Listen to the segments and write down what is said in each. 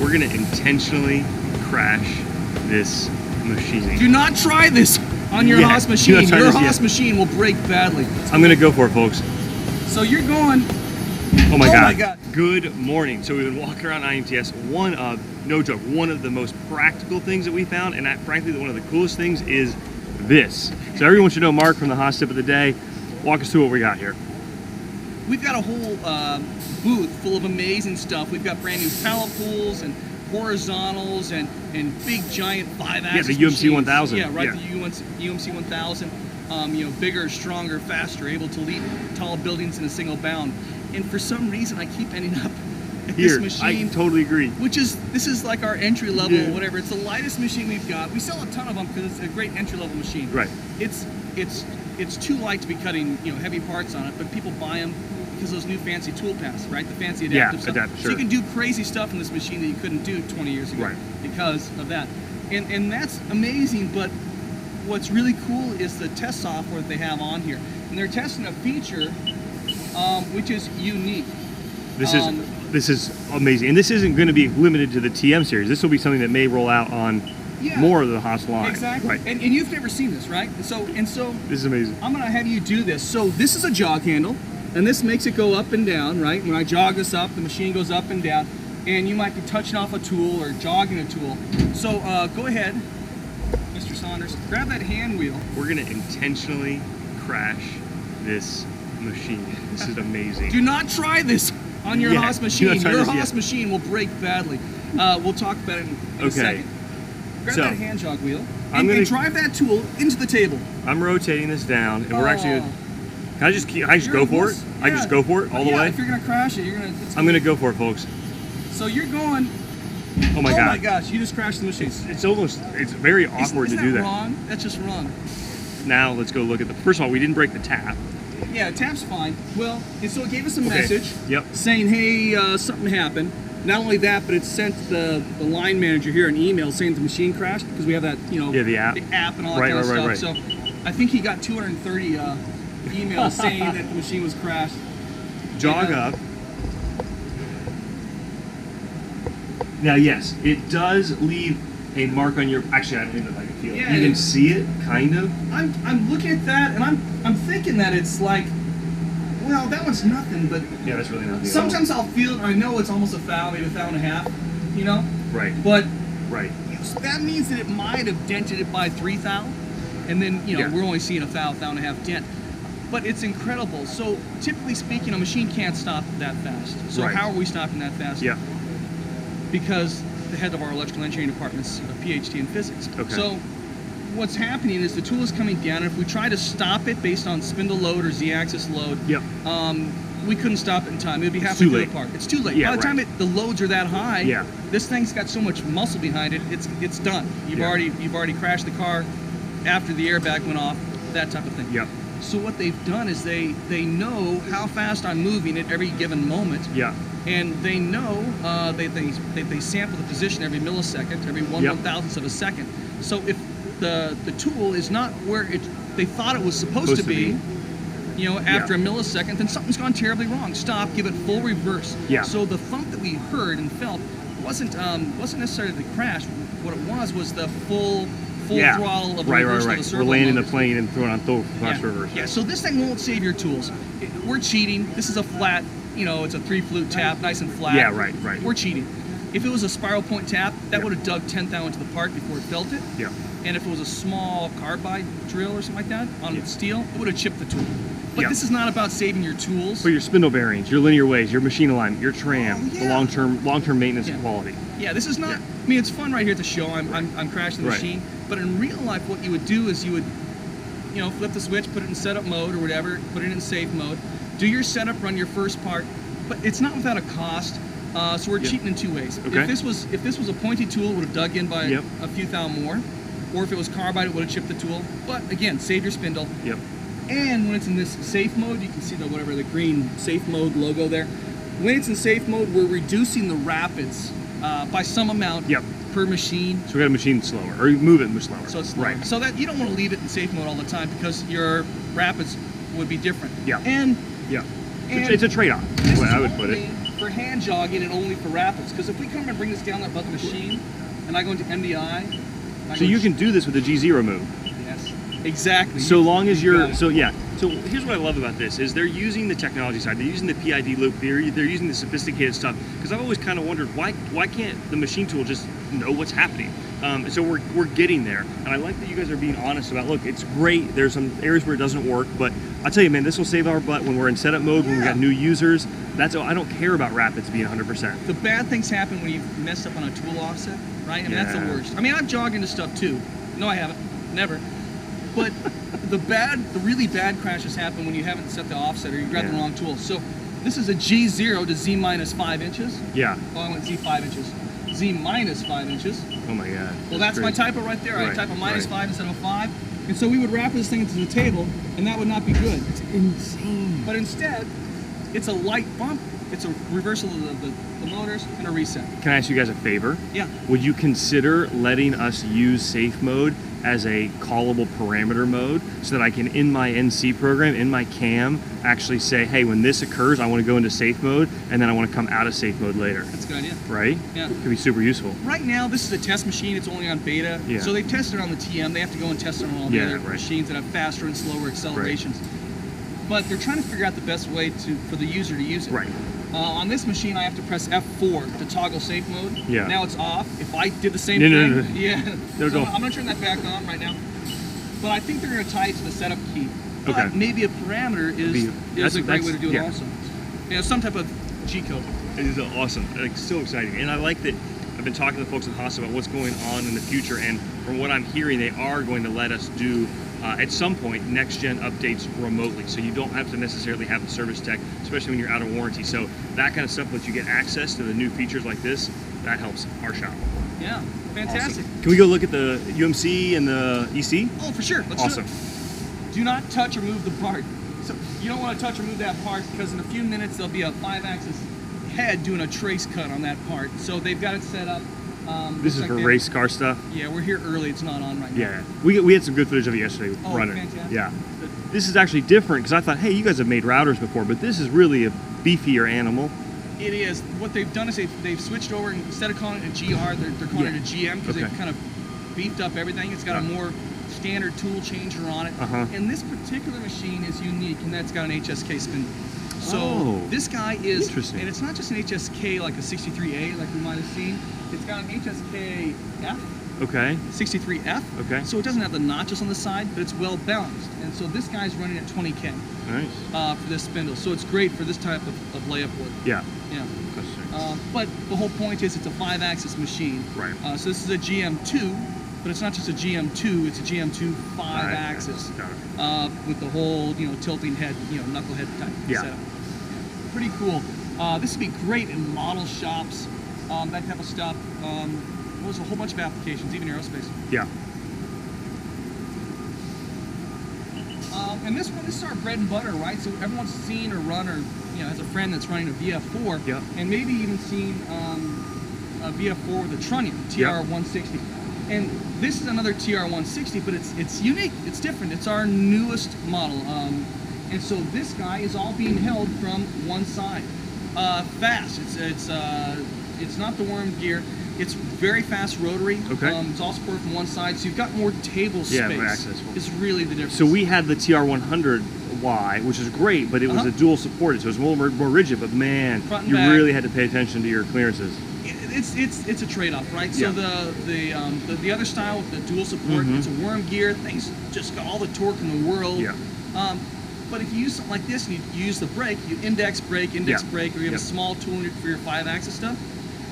We're gonna intentionally crash this machine. Do not try this on your Haas machine. Your Haas machine will break badly. I'm gonna go for it, folks. So you're going. Oh my God. Good morning. So we've been walking around IMTS. No joke, one of the most practical things that we found, and frankly, one of the coolest things is this. So everyone should know Mark from the Haas Tip of the day. Walk us through what we got here. We've got a whole booth full of amazing stuff. We've got brand new pallet pools and horizontals and big giant 5-axis the UMC machines. 1000. Yeah, right. The UMC 1000. You know, bigger, stronger, faster, able to leap tall buildings in a single bound. And for some reason, I keep ending up at Here, this machine. I totally agree. This is like our entry level, whatever. It's the lightest machine we've got. We sell a ton of them because it's a great entry level machine. Right. It's too light to be cutting, you know, heavy parts on it, but people buy them because those new fancy tool paths, right? The fancy adaptive stuff. Adaptive, So you can do crazy stuff in this machine that you couldn't do 20 years ago, because of that. And that's amazing, but what's really cool is the test software that they have on here. And they're testing a feature which is unique. This is amazing. And this isn't going to be limited to the TM series. This will be something that may roll out on more of the Haas line. Exactly. Right. And you've never seen this, right? So this is amazing. I'm going to have you do this. So this is a jog handle, and this makes it go up and down, right? When I jog this up, the machine goes up and down, and you might be touching off a tool or jogging a tool. So go ahead, Mr. Saunders, grab that hand wheel. We're going to intentionally crash this machine. This is amazing. Do not try this on your Haas machine. Your Haas machine will break badly. We'll talk about it in a second. Grab that hand jog wheel and drive that tool into the table. I'm rotating this down, and we're actually gonna, can I just go for it? I just go for it all the way? If you're gonna crash it, I'm gonna go for it, folks. So you're going. Oh my God. Oh my gosh, you just crashed the machine. It's very awkward to do that. Wrong? That's just wrong. Now let's go look at first of all, we didn't break the tap. Yeah, tap's fine. Well, and so it gave us a message saying, hey, something happened. Not only that, but it sent the line manager here an email saying the machine crashed, because we have that, you know, the app and all that kind of stuff. So I think he got 230 emails saying that the machine was crashed. Jog up. Now, yes, it does leave a mark on your. Actually, I don't even know if I can feel it. You can see it, kind of. I'm looking at that, and I'm thinking that it's like, well, that one's nothing, but yeah, that's really nothing. Sometimes I'll feel it. I know it's almost a foul, maybe a foul and a half, you know. Right. But that means that it might have dented it by 3 thou, and then we're only seeing a thou and a half dent. But it's incredible. So typically speaking, a machine can't stop that fast. So how are we stopping that fast? Yeah. Because the head of our electrical engineering department's a PhD in physics. Okay. So what's happening is the tool is coming down, and if we try to stop it based on spindle load or z-axis load, we couldn't stop it in time. It would be halfway through the part. It's too late. By the time the loads are that high, this thing's got so much muscle behind it, it's done. You've already crashed the car after the airbag went off, that type of thing. Yep. So what they've done is they know how fast I'm moving at every given moment. Yeah. And they know they sample the position every millisecond, every 1/1000th of a second. So if the tool is not where they thought it was supposed to be, after a millisecond, then something's gone terribly wrong. Stop, give it full reverse. Yeah. So the thump that we heard and felt wasn't necessarily the crash. What it was the full throttle of reverse of the servo. We're landing motors. the plane and throwing on flash reverse. Yeah. So this thing won't save your tools. We're cheating. This is a flat. It's a 3-flute tap, nice and flat. Yeah, right. We're cheating. If it was a spiral point tap, that would have dug 10 thou into the part before it felt it. Yeah. And if it was a small carbide drill or something like that on steel, it would have chipped the tool. But this is not about saving your tools. But your spindle bearings, your linear ways, your machine alignment, your tram, the long-term maintenance and quality. Yeah, this is not. I mean, it's fun right here at the show. I'm crashing the machine. But in real life, what you would do is you would, flip the switch, put it in setup mode or whatever, put it in safe mode. Do your setup, run your first part, but it's not without a cost. So we're cheating in 2 ways. Okay. If this was a pointy tool, it would have dug in by a few thou more, or if it was carbide, it would have chipped the tool. But again, save your spindle. Yep. And when it's in this safe mode, you can see the green safe mode logo there. When it's in safe mode, we're reducing the rapids by some amount per machine. So we got a machine slower, or move it much slower. So it's slower. So that you don't want to leave it in safe mode all the time because your rapids would be different. Yeah. And it's a trade-off. That's the way I would put it. for hand jogging and only for rapids. Because if we come and bring this down that bucket machine, and I go into MDI, so you can do this with the G0 move. Yes, exactly. So long as you're, so here's what I love about this is they're using the technology side, they're using the PID loop, they're using the sophisticated stuff. Because I've always kind of wondered why can't the machine tool just know what's happening? So we're getting there, and I like that you guys are being honest about, look, it's great, there's some areas where it doesn't work, but I'll tell you, man, this will save our butt when we're in setup mode, when we got new users. I don't care about rapids being 100%. The bad things happen when you've messed up on a tool offset, right? And that's the worst. I mean, I've jogged into stuff too. No, I haven't, never. But the really bad crashes happen when you haven't set the offset or you grab the wrong tool. So this is a G0 to Z minus 5 inches. Yeah. Oh, I went Z 5 inches. Z minus 5 inches. Oh my God. Well, that's my typo right there. I type a minus 5 instead of a 5. And so we would wrap this thing into the table, and that would not be good. It's insane. But instead, it's a light bump. It's a reversal of the motors and a reset. Can I ask you guys a favor? Yeah. Would you consider letting us use safe mode as a callable parameter mode so that I can, in my NC program, in my CAM, actually say, hey, when this occurs, I want to go into safe mode, and then I want to come out of safe mode later. That's a good idea. Right? Yeah. Could be super useful. Right now, this is a test machine. It's only on beta. Yeah. So they've tested it on the TM. They have to go and test it on all the other machines that have faster and slower accelerations. But they're trying to figure out the best way for the user to use it. Right. On this machine, I have to press F4 to toggle safe mode. Yeah. Now it's off. If I did the same thing, No, so I'm going to turn that back on right now. But I think they're going to tie it to the setup key. But maybe a parameter is a great way to do it also. You know, some type of G code. It is awesome. Like, so exciting. And I like that I've been talking to the folks at Haas about what's going on in the future, and from what I'm hearing, they are going to let us do at some point next-gen updates remotely, so you don't have to necessarily have a service tech, especially when you're out of warranty. So that kind of stuff lets you get access to the new features like this. That helps our shop. Yeah, fantastic. Awesome. Can we go look at the UMC and the EC? Oh, for sure. Let's do it. Do not touch or move the part. So you don't want to touch or move that part because in a few minutes there'll be a 5-axis head doing a trace cut on that part. So they've got it set up. This is for race car stuff? Yeah, we're here early. It's not on right now. Yeah, we had some good footage of it yesterday running. Fantastic. Yeah. This is actually different because I thought, hey, you guys have made routers before, but this is really a beefier animal. It is. What they've done is they've switched over, and instead of calling it a GR, they're calling it a GM because they've kind of beefed up everything. It's got a more standard tool changer on it. And this particular machine is unique, and that's got an HSK spindle. So this guy is, and it's not just an HSK like a 63A like we might have seen. It's got an HSK-F. Okay. 63F. Okay. So it doesn't have the notches on the side, but it's well balanced. And so this guy's running at 20K. Nice. For this spindle. So it's great for this type of layup work. Yeah. Yeah. But the whole point is it's a 5-axis machine. Right. So this is a GM2, but it's not just a GM2, it's a GM2 5-axis. With the whole, tilting head, knucklehead type setup. Yeah. Pretty cool. This would be great in model shops, that type of stuff. There's a whole bunch of applications, even aerospace. Yeah. And this is our bread and butter, right? So everyone's seen or run or has a friend that's running a VF4, and maybe even seen a VF4 with a trunnion, TR160. And this is another TR160, but it's unique. It's different. It's our newest model. And so this guy is all being held from one side. Fast. It's not the worm gear. It's very fast rotary. Okay. It's all supported from one side, so you've got more table space. Yeah, more access. It's really the difference. So we had the TR100Y, which is great, but it was a dual supported, so it was a little more rigid. But man, you really had to pay attention to your clearances. It's a trade-off, right? So the other style with the dual support, it's a worm gear. Things just got all the torque in the world. Yeah. But if you use something like this and you use the brake, you index brake, or you have a small tool for your 5-axis stuff,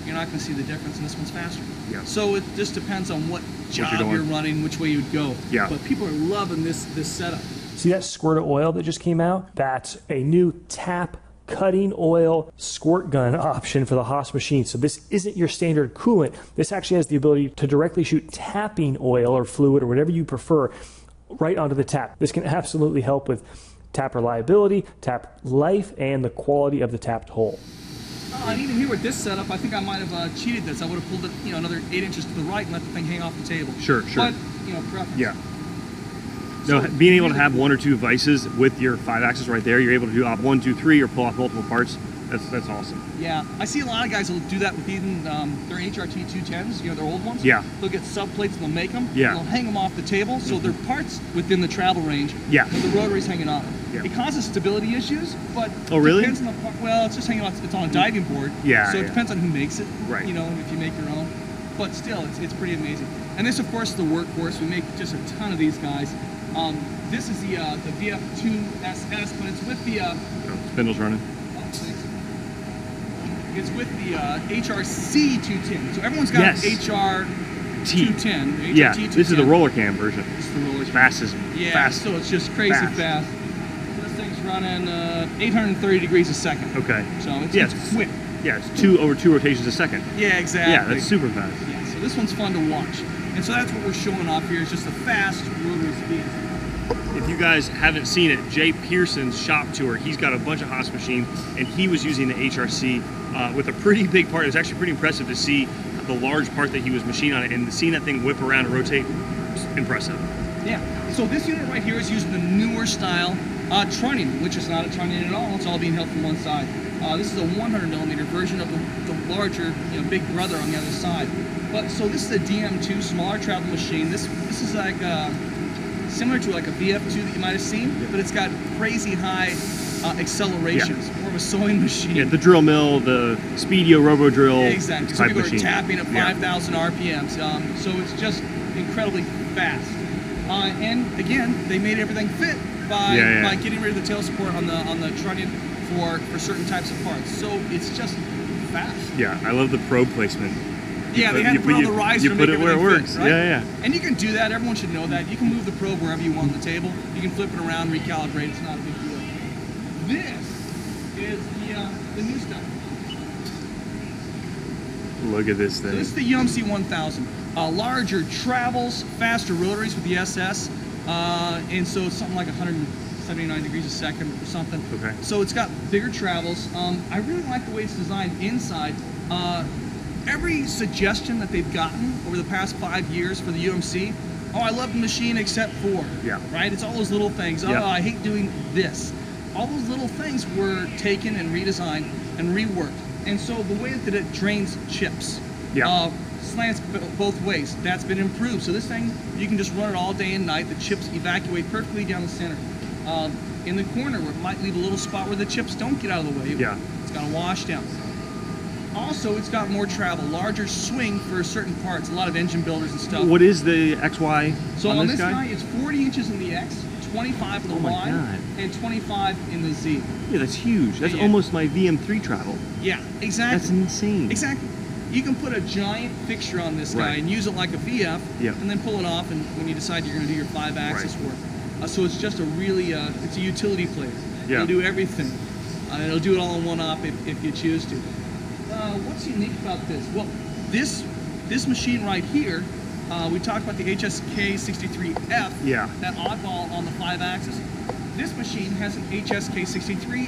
you're not going to see the difference, and this one's faster. Yeah. So it just depends on what job you're running, which way you'd go. Yeah. But people are loving this setup. See that squirt of oil that just came out? That's a new tap cutting oil squirt gun option for the Haas machine. So this isn't your standard coolant. This actually has the ability to directly shoot tapping oil or fluid or whatever you prefer right onto the tap. This can absolutely help with tap reliability, tap life, and the quality of the tapped hole. And even here with this setup, I think I might have cheated this. I would have pulled it, another 8 inches to the right and let the thing hang off the table. Sure. But, preference. Yeah. No, so being able to have 1 or 2 vices with your 5-axis right there, you're able to do op 1, 2, 3, or pull off multiple parts. That's awesome. Yeah, I see a lot of guys will do that with even their HRT 210s, you know, their old ones. Yeah. They'll get subplates and they'll make them. Yeah. And they'll hang them off the table, so they're parts within the travel range. Yeah. With the rotaries hanging off. Yeah. It causes stability issues, but oh really? Depends on the part. Well, it's just hanging off. It's on a diving board. Yeah. So it depends on who makes it. Right. You know, if you make your own. But still, it's pretty amazing. And this, of course, is the workhorse. We make just a ton of these guys. This is the VF2SS, but it's with the spindle's running. It's with the HRC 210. So everyone's got HR 210. Yeah, this is the roller cam version. This is the roller cam. Fast as fast. So it's just crazy fast. This thing's running 830 degrees a second. Okay. So it's quick. Yeah, it's over 2 rotations a second. Yeah, exactly. Yeah, that's super fast. Yeah, so this one's fun to watch. And so that's what we're showing off here, is just the fast rotary speeds. If you guys haven't seen it, Jay Pearson's shop tour, he's got a bunch of Haas machines, and he was using the HRC with a pretty big part. It was actually pretty impressive to see the large part that he was machining on it, and seeing that thing whip around and rotate, impressive. Yeah, so this unit right here is using the newer style trunnion, which is not a trunnion at all. It's all being held from one side. This is a 100mm version of the larger, big brother on the other side. But so this is a DM2 smaller travel machine. This is like similar to like a VF2 that you might have seen, but it's got crazy high accelerations. More of a sewing machine. Yeah, the drill mill, the Speedio Robo Drill. Yeah, exactly. So people are tapping at 5,000 RPMs. So it's just incredibly fast. And again, they made everything fit by getting rid of the tail support on the trunnion for certain types of parts. So it's just fast. Yeah, I love the probe placement. Yeah, they had to put on the riser to make it where it works. Fit, right? Yeah. And you can do that. Everyone should know that. You can move the probe wherever you want on the table. You can flip it around, recalibrate. It's not a big deal. This is the new stuff. Look at this thing. So this is the UMC 1000. Larger travels, faster rotaries with the SS. And so it's something like 179 degrees a second or something. Okay. So it's got bigger travels. I really like the way it's designed inside. Every suggestion that they've gotten over the past 5 years for the UMC, I love the machine except for, right? It's all those little things. I hate doing this. All those little things were taken and redesigned and reworked. And so the way that it drains chips, slants both ways, that's been improved. So this thing, you can just run it all day and night. The chips evacuate perfectly down the center. In the corner where it might leave a little spot where the chips don't get out of the way, it's got a wash down. Also, it's got more travel, larger swing for certain parts, a lot of engine builders and stuff. What is the XY so on this guy? It's 40 inches in the X, 25 in the Y, and 25 in the Z. Yeah, that's huge. That's almost my VM3 travel. Yeah, exactly. That's insane. Exactly. You can put a giant fixture on this guy and use it like a VF, and then pull it off and when you decide you're going to do your 5-axis work. So it's just a really, it's a utility plate. It'll do everything. It'll do it all in one op if you choose to. What's unique about this? Well, this machine right here, we talked about the HSK63F, that oddball on the 5-axis. This machine has an HSK63A.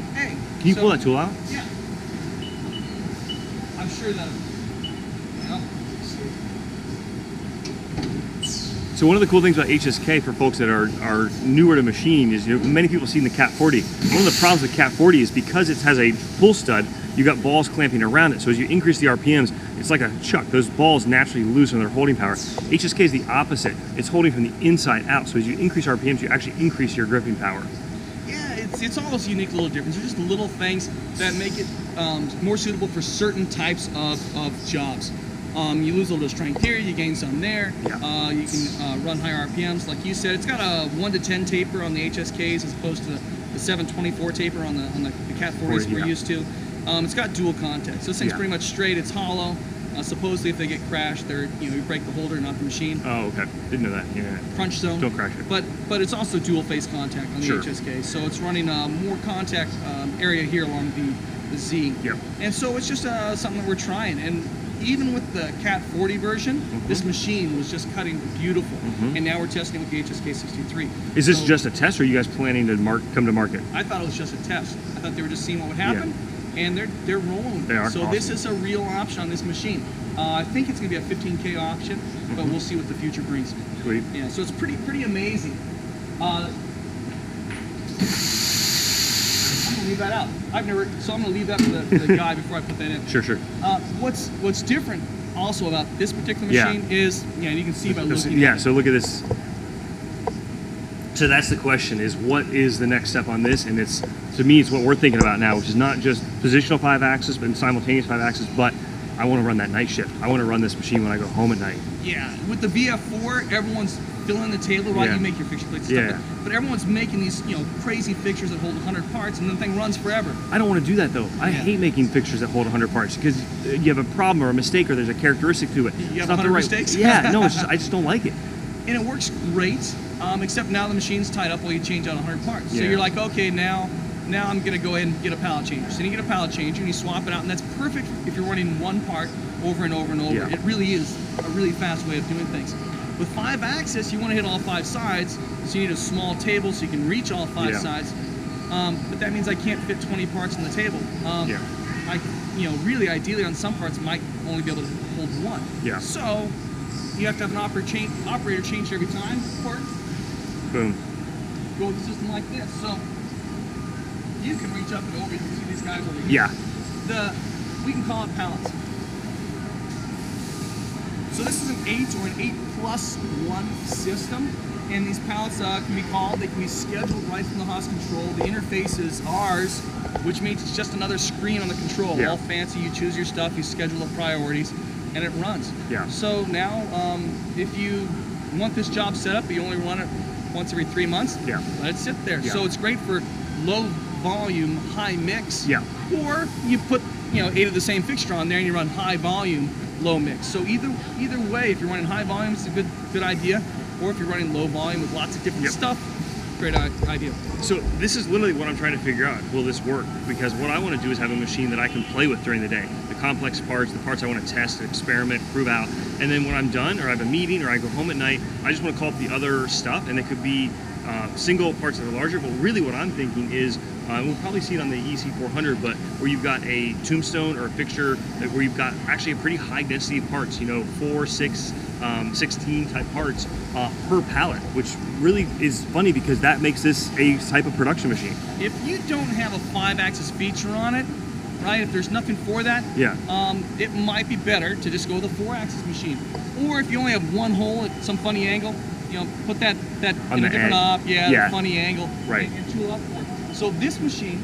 Can you pull that tool out? Yeah. I'm sure that. So one of the cool things about HSK for folks that are newer to machining is, many people have seen the Cat 40. One of the problems with Cat 40 is because it has a pull stud, you got balls clamping around it. So as you increase the RPMs, it's like a chuck. Those balls naturally loosen their holding power. HSK is the opposite. It's holding from the inside out. So as you increase RPMs, you actually increase your gripping power. Yeah, it's all those unique little differences. They're just little things that make it more suitable for certain types of jobs. You lose a little strength here, you gain some there. You can run higher RPMs. Like you said, it's got a 1 to 10 taper on the HSKs as opposed to the 724 taper on the Cat 40s we're used to. It's got dual contacts. This thing's pretty much straight. It's hollow. Supposedly, if they get crashed, you break the holder, not the machine. Oh, okay. Didn't know that. Yeah. Crunch zone. Don't crash it. But it's also dual phase contact on the HSK, so it's running more contact area here along the Z. Yep. And so it's just something that we're trying. And even with the Cat 40 version, this machine was just cutting beautiful. And now we're testing it with the HSK63. Is this just a test, or are you guys planning to come to market? I thought it was just a test. I thought they were just seeing what would happen. And they're rolling. They are. So this is a real option on this machine. I think it's going to be a 15K option, but we'll see what the future brings. Sweet. Yeah. So it's pretty amazing. Unbelievable leave that out. So I'm gonna leave that for the guy before I put that in. Sure. What's different also about this particular machine is, you can see by looking. Yeah. So look at this. So that's the question: is what is the next step on this? And it's, to me, it's what we're thinking about now, which is not just positional 5-axis, but simultaneous 5-axis, but I want to run that night shift. I want to run this machine when I go home at night. Yeah, with the VF4, everyone's filling the table, right? You make your fixture plates and stuff, but everyone's making these, crazy fixtures that hold 100 parts, and the thing runs forever. I don't want to do that though. I hate making fixtures that hold 100 parts because you have a problem or a mistake, or there's a characteristic to it. You have 100 mistakes? Yeah, no, it's just, I just don't like it. And it works great, except now the machine's tied up while you change out 100 parts. So you're like, okay, now I'm going to go ahead and get a pallet changer. So you get a pallet changer and you swap it out, and that's perfect if you're running one part over and over and over. It really is a really fast way of doing things. With 5-axis, you want to hit all 5 sides, so you need a small table so you can reach all 5 sides. But that means I can't fit 20 parts on the table. Really ideally on some parts might only be able to hold 1. So you have to have an operator change every time. Boom. Go with a system like this. So you can reach up and over. You can see these guys over here. We can call it pallets. So this is an 8 or an 8+1 system, and these pallets can be called. They can be scheduled right from the Haas control. The interface is ours, which means it's just another screen on the control. All fancy. You choose your stuff. You schedule the priorities, and it runs. So now, if you want this job set up, but you only run it once every 3 months, let it sit there. So it's great for low volume, high mix. Or you put 8 of the same fixture on there and you run high volume, low mix. So either way, if you're running high volume, it's a good idea. Or if you're running low volume with lots of different stuff, great idea. So this is literally what I'm trying to figure out. Will this work? Because what I want to do is have a machine that I can play with during the day. The complex parts, the parts I want to test, experiment, prove out. And then when I'm done, or I have a meeting, or I go home at night, I just want to call up the other stuff, and it could be single parts that are larger. But really what I'm thinking is, we'll probably see it on the EC400, but where you've got a tombstone or a fixture where you've got actually a pretty high density of parts, 4, 6, 16 type parts per pallet, which really is funny because that makes this a type of production machine. If you don't have a 5-axis feature on it, right, if there's nothing for that, it might be better to just go with a 4-axis machine. Or if you only have one hole at some funny angle, put that in a different op, the funny angle, and tool up for it. So this machine,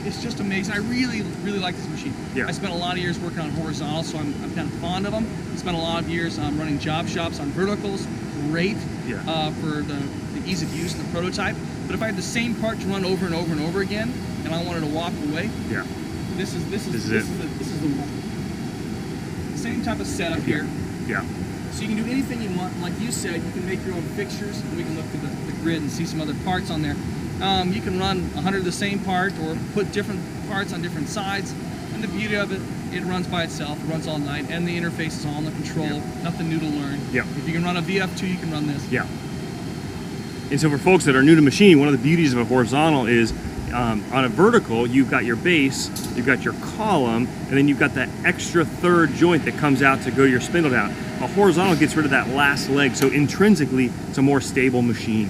is just amazing. I really like this machine. I spent a lot of years working on horizontal, so I'm kind of fond of them. I spent a lot of years running job shops on verticals. Great for the ease of use and the prototype. But if I had the same part to run over and over and over again, and I wanted to walk away, this is the one. Same type of setup here. So you can do anything you want. Like you said, you can make your own fixtures. We can look at the grid and see some other parts on there. You can run 100 of the same part, or put different parts on different sides. And the beauty of it, it runs by itself. It runs all night, and the interface is all on the control. Nothing new to learn. If you can run a VF2, you can run this. And so for folks that are new to machining, one of the beauties of a horizontal is on a vertical, you've got your base, you've got your column, and then you've got that extra third joint that comes out to go your spindle down. A horizontal gets rid of that last leg, so intrinsically, it's a more stable machine.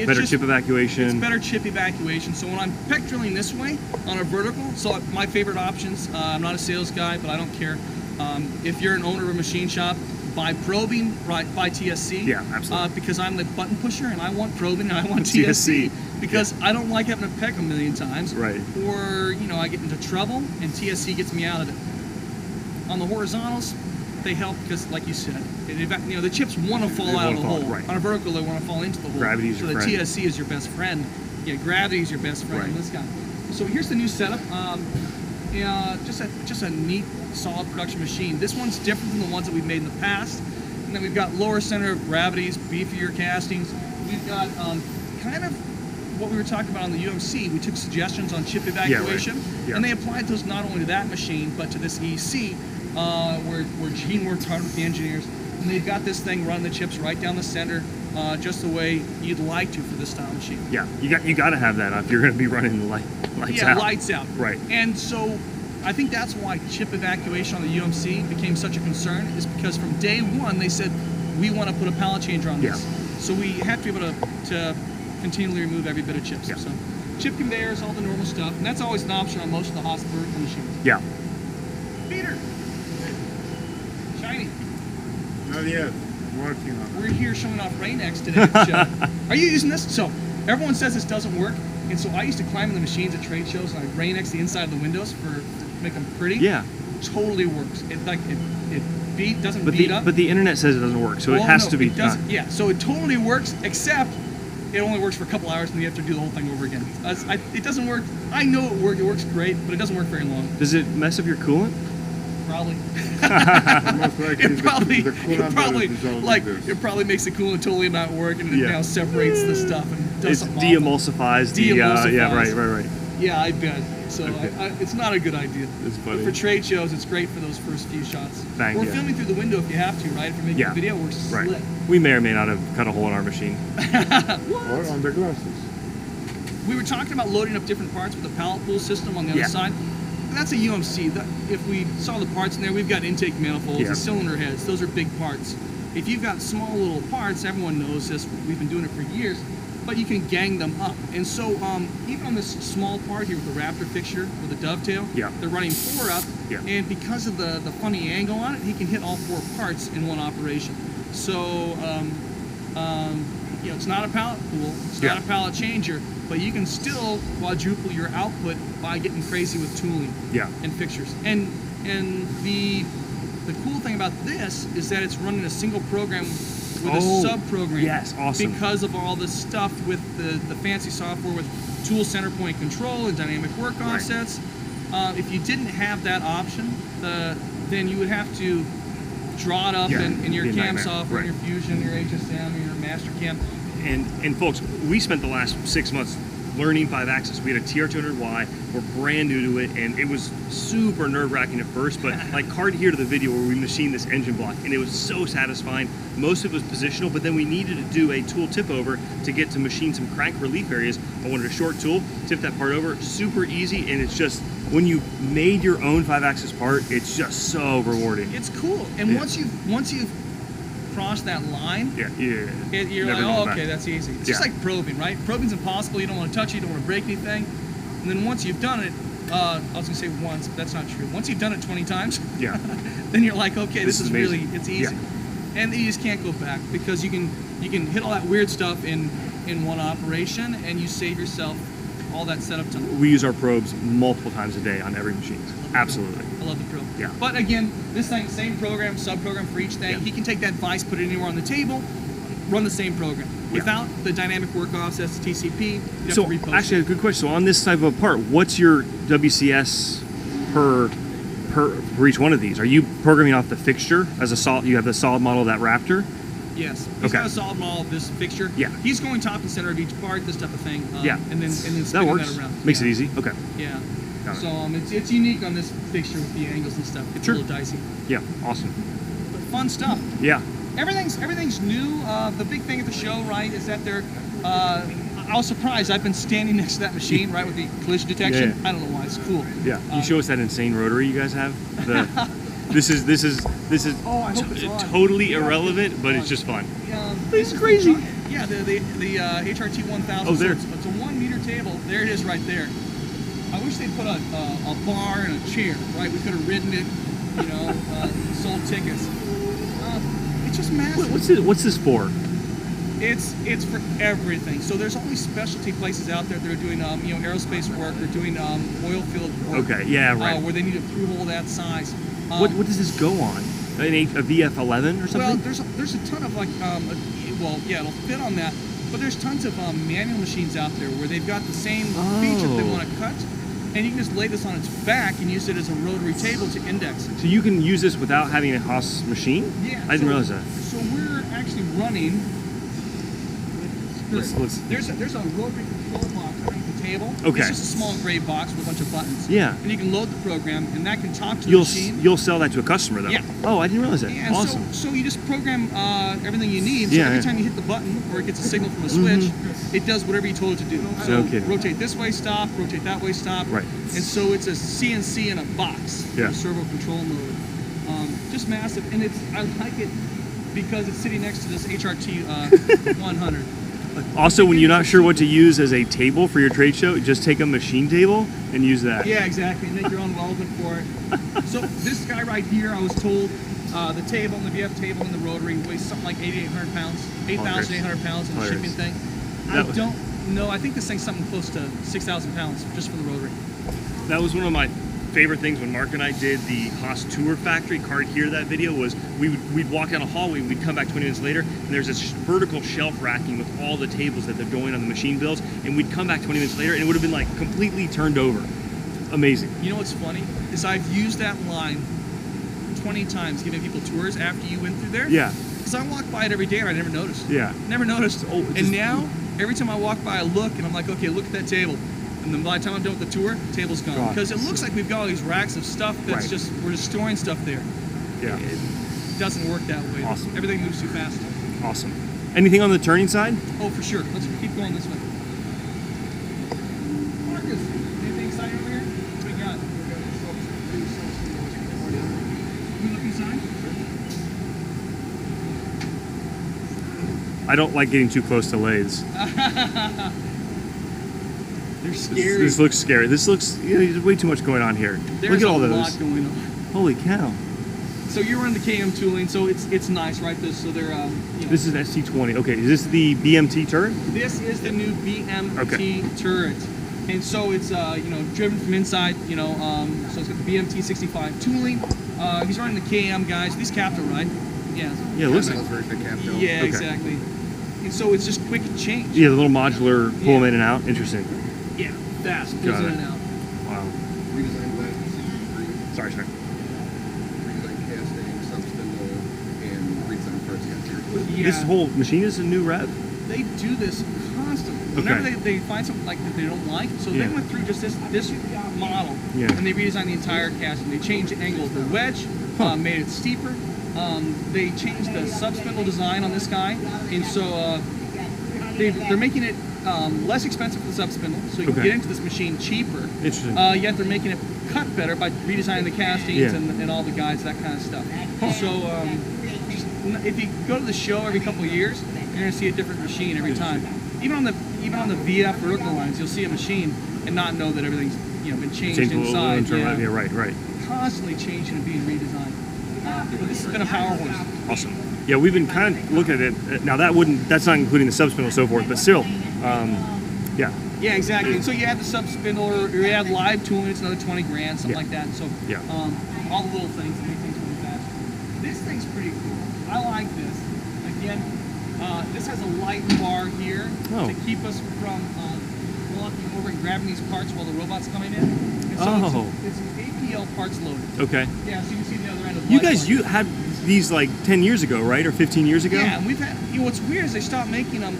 Better chip evacuation. It's better chip evacuation. So when I'm peck drilling this way on a vertical, so my favorite options, I'm not a sales guy, but I don't care. If you're an owner of a machine shop, buy probing, buy TSC. Absolutely. Because I'm the button pusher and I want probing and I want TSC. Because I don't like having to peck a million times. Or, I get into trouble and TSC gets me out of it. On the horizontals, they help because, like you said, the chips want to fall out of the hole. On a vertical, they want to fall into the hole. Gravity's your friend. So the TSC is your best friend. Gravity is your best friend in this guy. So here's the new setup. Just a neat, solid production machine. This one's different from the ones that we've made in the past. And then we've got lower center of gravities, beefier castings. We've got kind of what we were talking about on the UMC. We took suggestions on chip evacuation, and they applied those not only to that machine, but to this EC, where Gene worked hard with the engineers. And they've got this thing running the chips right down the center, just the way you'd like to for this style machine. You got to have that if you're going to be running the lights out. Lights out. And so I think that's why chip evacuation on the UMC became such a concern, is because from day one they said, we want to put a pallet changer on this. So we have to be able to continually remove every bit of chips. Yeah. So chip conveyors, all the normal stuff, and that's always an option on most of the Haas vertical machines. Yeah. Peter, shiny. Not yet. I'm working on it. We're here showing off Rain-X today at the show. Are you using this? So everyone says this doesn't work, and so I used to climb in the machines at trade shows and I'd Rain-X the inside of the windows to make them pretty. Yeah. Totally works. It doesn't But beat up. But the internet says it doesn't work, so it has to be done. Yeah, so it totally works, except it only works for a couple hours and you have to do the whole thing over again. It doesn't work. I know it works great, but it doesn't work very long. Does it mess up your coolant? Probably. Most likely it probably makes the coolant totally not work, and it now separates the stuff and does something awful. De-emulsifies the yeah, right. Yeah, I bet. So it's not a good idea. It's funny. But for trade shows, it's great for those first few shots. Bang, or filming through the window if you have to, right? If you're making a video, we're slit. Right. We may or may not have cut a hole in our machine. Or on the glasses. We were talking about loading up different parts with the pallet pool system on the other side. That's a UMC. If we saw the parts in there, we've got intake manifolds, the cylinder heads. Those are big parts. If you've got small little parts, everyone knows this. We've been doing it for years. But you can gang them up. And so even on this small part here with the Raptor fixture with the dovetail, they're running 4 up. Yeah. And because of the funny angle on it, he can hit all 4 parts in one operation. So it's not a pallet pool, it's not a pallet changer, but you can still quadruple your output by getting crazy with tooling and fixtures. And the cool thing about this is that it's running a single program with a sub-program. Yes, awesome. Because of all this stuff with the fancy software with tool center point control and dynamic work offsets. If you didn't have that option, then you would have to draw it up in your CAM software, your Fusion, your HSM, or your Mastercam. And folks, we spent the last 6 months learning 5-axis. We had a TR200Y. We're brand new to it, and it was super nerve-wracking at first, but like hard to hear to the video where we machined this engine block, and it was so satisfying. Most of it was positional, but then we needed to do a tool tip over to get to machine some crank relief areas. I wanted a short tool, tip that part over, super easy, and it's just, when you made your own 5-axis part, it's just so rewarding. It's cool, and once you've crossed that line, you're like, oh, okay, that's easy. It's just like probing, right? Probing's impossible. You don't want to touch it, you don't want to break anything. And then once you've done it, I was going to say once, but that's not true. Once you've done it 20 times, then you're like, okay, this is really, it's easy. And you just can't go back because you can hit all that weird stuff in one operation, and you save yourself all that setup time. We use our probes multiple times a day on every machine. Absolutely. I love the probe. Yeah. But again, this thing, same program, sub-program for each thing. He can take that vise, put it anywhere on the table, run the same program. Without the dynamic work offsets, TCP, you have to repost actually, a good question. So on this type of part, what's your WCS per each one of these? Are you programming off the fixture as a solid? You have the solid model of that Raptor? Yes. He's got a solid model of this fixture. Yeah. He's going top and center of each part, this type of thing. And then spinning that around. Makes it easy. Okay. Yeah. So it's unique on this fixture with the angles and stuff. It's a little dicey. Yeah. Awesome. But fun stuff. Yeah. Everything's new. The big thing at the show, right, is that they're. I was surprised. I've been standing next to that machine, right, with the collision detection. I don't know why. It's cool. Yeah. Can you show us that insane rotary you guys have? This is oh, I hope it's on. Totally irrelevant, but it's just fun. This is crazy. Yeah, the HRT 1000. Oh, there. So it's a 1 meter table. There it is, right there. I wish they'd put a bar and a chair, right? We could have ridden it, sold tickets. It's just massive. What's this for? It's for everything. So there's all these specialty places out there that are doing aerospace work or doing oil field work. Okay, yeah, right. Where they need a through hole that size. What does this go on? A VF11 or something? Well, there's a ton of it'll fit on that. But there's tons of manual machines out there where they've got the same feature that they want to cut, and you can just lay this on its back and use it as a rotary table to index. So you can use this without having a Haas machine? Yeah. I didn't realize that. So we're actually running. There's a rotary control box underneath the table. Okay. It's just a small gray box with a bunch of buttons. Yeah. And you can load the program, and that can talk to the machine. You'll sell that to a customer, though. Yeah. Oh, I didn't realize that. Yeah, awesome. So you just program everything you need. So every time you hit the button or it gets a signal from the switch, it does whatever you told it to do. So rotate this way, stop. Rotate that way, stop. Right. And so it's a CNC in a box. Yeah. Servo control mode. Just massive, and I like it because it's sitting next to this HRT 100. Also, when you're not sure what to use as a table for your trade show, just take a machine table and use that. Yeah, exactly. Make your own weldment for it. So this guy right here, I was told, the table, and the VF table and the rotary weighs something like 8,800 pounds, 8,800 pounds in the shipping thing. I don't know. I think this thing's something close to 6,000 pounds just for the rotary. That was one of my favorite things when Mark and I did the Haas Tour Factory. Card here, that video was we'd walk down a hallway, we'd come back 20 minutes later, and there's this vertical shelf racking with all the tables that they're going on the machine builds, and we'd come back 20 minutes later and it would have been like completely turned over. Amazing. You know what's funny is I've used that line 20 times giving people tours after you went through there. Yeah. Because I walk by it every day and I never noticed. Yeah. Never noticed. And now every time I walk by, I look and I'm like, okay, look at that table. And then by the time I'm done with the tour, the table's gone. Because it looks like we've got all these racks of stuff that's just, we're just storing stuff there. Yeah. It doesn't work that way. Awesome. Everything moves too fast. Awesome. Anything on the turning side? Oh, for sure. Let's keep going this way. Marcus, anything exciting over here? What do we got? Can we look inside? I don't like getting too close to lathes. They're scary. This looks scary. This looks, there's way too much going on here. There's look at all a those. lot going on. Holy cow. So you're running the KM tooling, so it's nice, right? So they're, This is an ST20. Okay, is this the BMT turret? This is the new BMT turret. And so it's, driven from inside, so it's got the BMT 65 tooling. He's running the KM, guys. These Capto, right? Yeah. Yeah, it looks like Yeah, exactly. And so it's just quick change. Yeah, the little modular pull them in and out. Interesting. Yeah, fast. Pulls in and out. Wow. Redesigned lathes. Sorry. Redesigned casting, subspindle, and redesigned parts against here. Yeah. This whole machine is a new rev? They do this constantly. Whenever they find something like that they don't like, so they went through just this model, and they redesigned the entire casting. They changed the angle of the wedge, made it steeper. They changed the subspindle design on this guy, and so they're making it less expensive for the subspindle, so you can get into this machine cheaper. Interesting. Yet they're making it cut better by redesigning the castings and all the guides, that kind of stuff. So if you go to the show every couple of years, you're going to see a different machine every time. Even on the VF vertical lines, you'll see a machine and not know that everything's been changed inside. Yeah, right. Constantly changing and being redesigned. But this has been a power horse. Awesome. Yeah, we've been kind of looking at it. Now that's not including the subspindle and so forth, but still, yeah. Yeah, exactly. And so you add the subspindle, or you add live tooling, it's another 20 grand, something like that. And so all the little things that make things really fast. This thing's pretty cool. I like this. Again, this has a light bar here to keep us from walking over and grabbing these parts while the robot's coming in. And so it's an APL parts loader. Okay. Yeah, so you can see the other end of the You guys, you had these like 10 years ago, right? Or 15 years ago? Yeah, and we've had, what's weird is they stopped making them.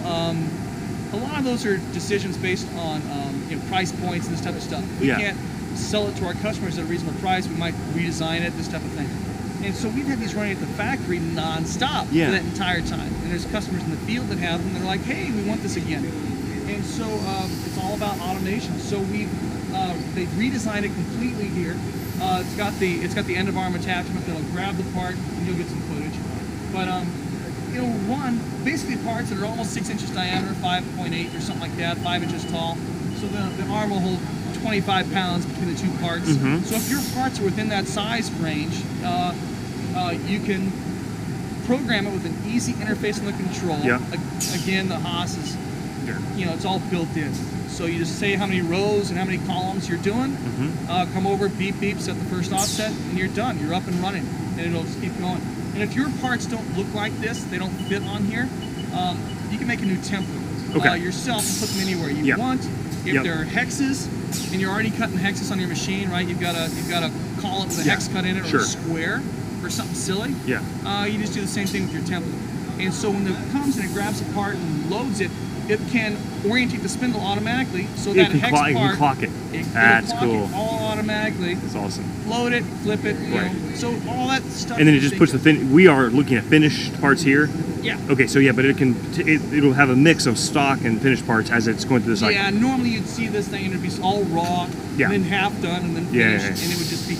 A lot of those are decisions based on price points and this type of stuff. We can't sell it to our customers at a reasonable price. We might redesign it, this type of thing. And so we've had these running at the factory non-stop for that entire time. And there's customers in the field that have them. They're like, hey, we want this again. And so it's all about automation. So they've redesigned it completely here. It's got the end of arm attachment that'll grab the part, and you'll get some footage. But basically parts that are almost 6 inches diameter, 5.8 or something like that, 5 inches tall. So the arm will hold 25 pounds between the two parts. So if your parts are within that size range, you can program it with an easy interface on the control. Again, the Haas is, it's all built in. So you just say how many rows and how many columns you're doing, come over, beep, beep, set the first offset, and you're done. You're up and running, and it'll just keep going. And if your parts don't look like this, they don't fit on here, you can make a new template yourself and put them anywhere you want. If there are hexes, and you're already cutting hexes on your machine, right? You've got a column with a hex cut in it, or a square, or something silly. You just do the same thing with your template. And so when it comes and it grabs a part and loads it, it can orientate the spindle automatically, so that hex part, it can clock it. That's cool. It all automatically. That's awesome. Load it, flip it, so all that stuff. And then it just puts we are looking at finished parts here. Yeah. Okay, so but it'll have a mix of stock and finished parts as it's going through the cycle. Yeah, normally you'd see this thing and it'd be all raw, and then half done, and then finished, and it would just be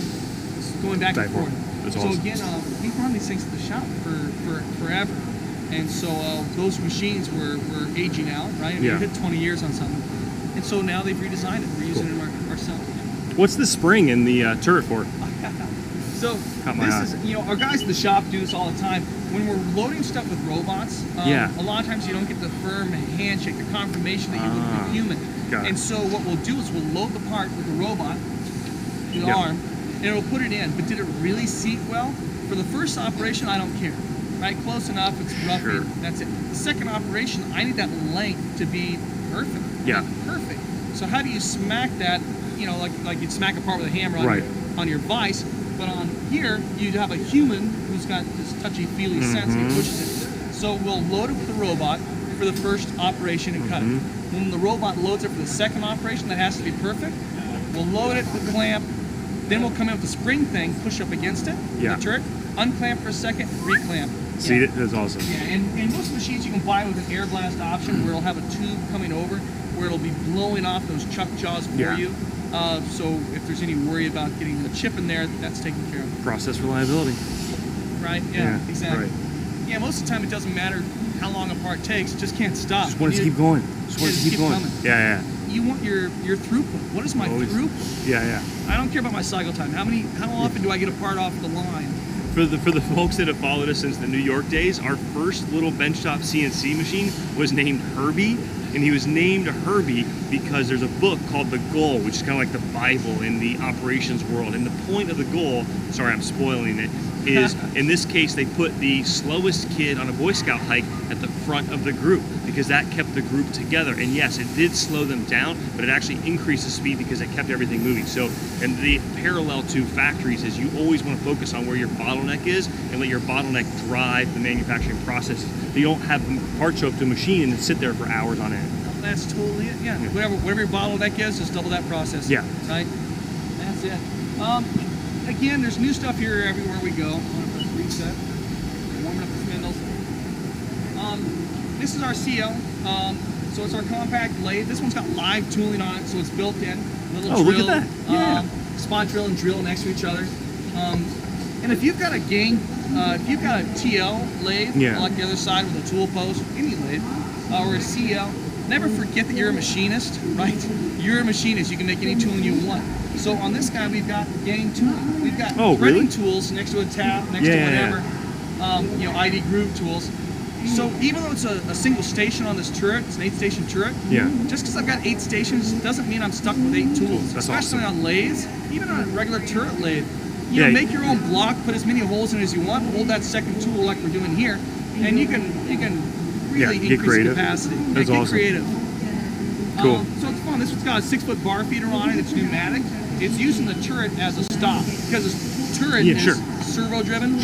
going back and forth. That's so awesome. again, we've run these things at the shop for forever. And so those machines were aging out, right? I mean, we hit 20 years on something. And so now they've redesigned it. We're using it ourselves. What's the spring in the turret for? So this is, our guys at the shop do this all the time. When we're loading stuff with robots, a lot of times you don't get the firm handshake, the confirmation that you would with a human. And so what we'll do is we'll load the part with the robot, the arm, and it'll put it in. But did it really seat well? For the first operation, I don't care. Right, close enough, it's roughing, that's it. The second operation, I need that length to be perfect. Yeah. Perfect. So how do you smack that, like you'd smack a part with a hammer on your vise, but on here, you'd have a human who's got this touchy-feely sense and he pushes it. So we'll load it with the robot for the first operation and cut it. When the robot loads it for the second operation, that has to be perfect. We'll load it with the clamp, then we'll come in with the spring thing, push up against it, the turret, unclamp for a second, reclamp. See, that's awesome. Yeah, and most machines you can buy with an air blast option where it'll have a tube coming over where it'll be blowing off those chuck jaws for you. So if there's any worry about getting the chip in there, that's taken care of. Process reliability. Right, exactly. Right. Yeah, most of the time it doesn't matter how long a part takes, it just can't stop. Just want it to keep going. Just want it to keep going. Coming. Yeah. You want your throughput. What is my throughput? Yeah. I don't care about my cycle time. How often do I get a part off the line? For the folks that have followed us since the New York days, our first little benchtop CNC machine was named Herbie, and he was named Herbie because there's a book called The Goal, which is kind of like the Bible in the operations world. And the point of the goal, sorry, I'm spoiling it, is in this case they put the slowest kid on a Boy Scout hike at the front of the group because that kept the group together. And yes, it did slow them down, but it actually increased the speed because it kept everything moving. So, and the parallel to factories is you always want to focus on where your bottleneck is and let your bottleneck drive the manufacturing process. You don't have parts show up to a machine and sit there for hours on end. That's totally it. Yeah. Whatever your bottleneck is, just double that process. Yeah. Right. That's it. Again, there's new stuff here everywhere we go. I'm going to press reset. Warming up the spindles. This is our CL. So it's our compact lathe. This one's got live tooling on it, so it's built in. Little drill, look at that. Spot drill and drill next to each other. And if you've got a if you've got a TL lathe, like the other side with a tool post, any lathe, or a CL, never forget that you're a machinist, right? You're a machinist. You can make any tooling you want. So on this guy, we've got gang tooling. We've got threading tools next to a tap, next to whatever. ID groove tools. So even though it's a single station on this turret, it's an 8-station turret. Just because I've got 8 stations doesn't mean I'm stuck with 8 tools. That's especially awesome. on lathes, even on a regular turret lathe. Make your own block, put as many holes in as you want, hold that second tool like we're doing here, and you can really increase the capacity. That's get awesome. Creative. Cool. So it's fun. This one's got a 6-foot bar feeder on it. It's pneumatic. It's using the turret as a stop because this turret is servo driven.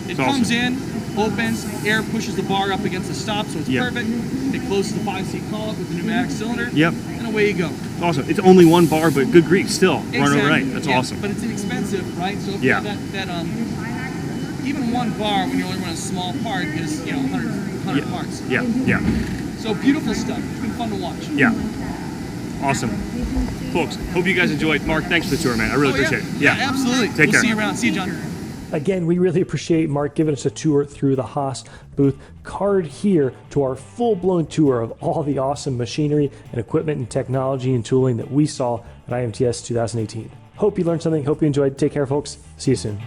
It comes in, opens, air pushes the bar up against the stop, so it's perfect. It closes the 5-seat collet with the pneumatic cylinder. And away you go. Awesome. It's only one bar, but good grief, still run overnight. That's awesome. But it's inexpensive, right? So if you have that even one bar when you're only running a small part is 100 parts. So beautiful stuff. It's been fun to watch. Awesome. Folks, hope you guys enjoyed. Mark, thanks for the tour, man. I really appreciate it. Yeah, absolutely. Take care. See you around. See you, John. Again, we really appreciate Mark giving us a tour through the Haas booth. Card here to our full-blown tour of all the awesome machinery and equipment and technology and tooling that we saw at IMTS 2018. Hope you learned something. Hope you enjoyed. Take care, folks. See you soon.